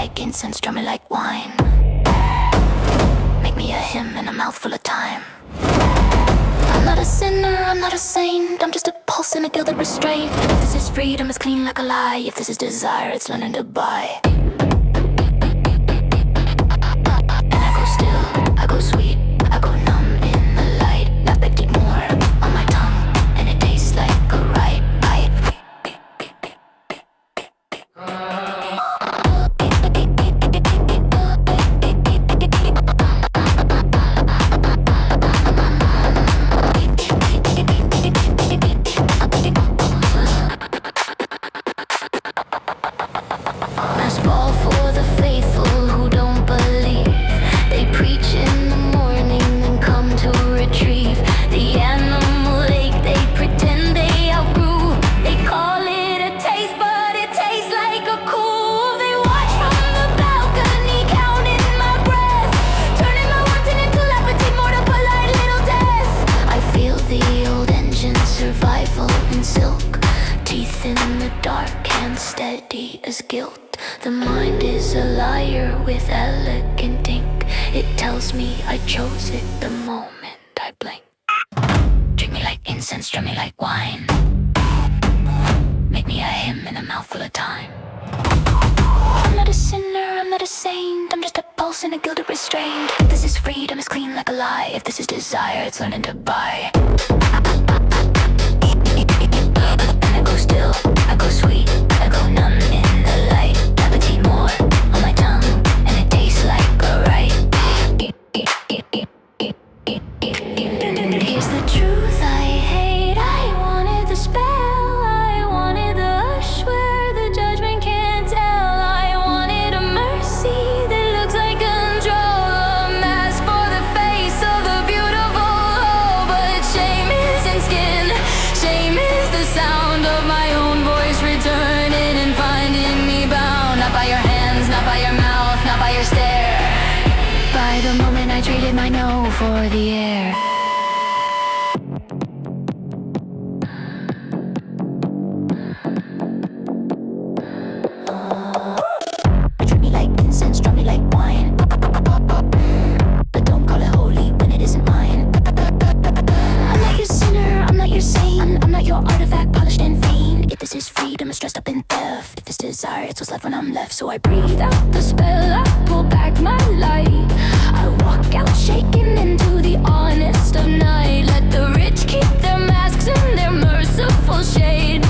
like incense, draw me like wine. Make me a hymn in a mouthful of time. I'm not a sinner, I'm not a saint, I'm just a pulse in a gilded restraint. If this is freedom, it's clean like a lie. If this is desire, it's learning to buy. And I go still, I go sweet, I go numb in the light. La petite mort on my tongue, and it tastes like a right bite. Ball for the faithful who don't believe. They preach in the morning and come to retrieve the animal ache they pretend they outgrew. They call it a taste, but it tastes like a cool. They watch from the balcony, counting my breath, turning my wanting into la petite mort, a polite little death. I feel the old engine, survival in silk, teeth in the dark, hands steady as guilt. The mind is a liar with elegant ink. It tells me I chose it the moment I blink. Treat me like incense, draw me like wine. Make me a hymn in a mouthful of time. I'm not a sinner, I'm not a saint, I'm just a pulse in a gilded restraint. If this is freedom, it's clean like a lie. If this is desire, it's learning to buy. And I go still, I go sweet, I go numb in the light. La petite mort on my tongue, and it tastes like a right. Here's the truth I hate. I wanted the spell, I wanted the hush where the judgment can't tell. I wanted a mercy that looks like control, a mask for the face of the beautiful whole. But shame is in skin, shame is the sound of my own voice returning and finding me bound. Not by your hands, not by your mouth, not by your stare. By the moment I traded my no for the air. Treat me like incense, draw me like wine. But don't call it holy when it isn't mine. I'm not your sinner, I'm not your saint, I'm not your artifact polished and vain. If this is freedom, it's dressed up in theft. If it's desire, it's what's left when I'm left. So I breathe out the spell, I pull back my light. I walk out shaking into the honest of night. Let the rich keep their masks and their merciful shade.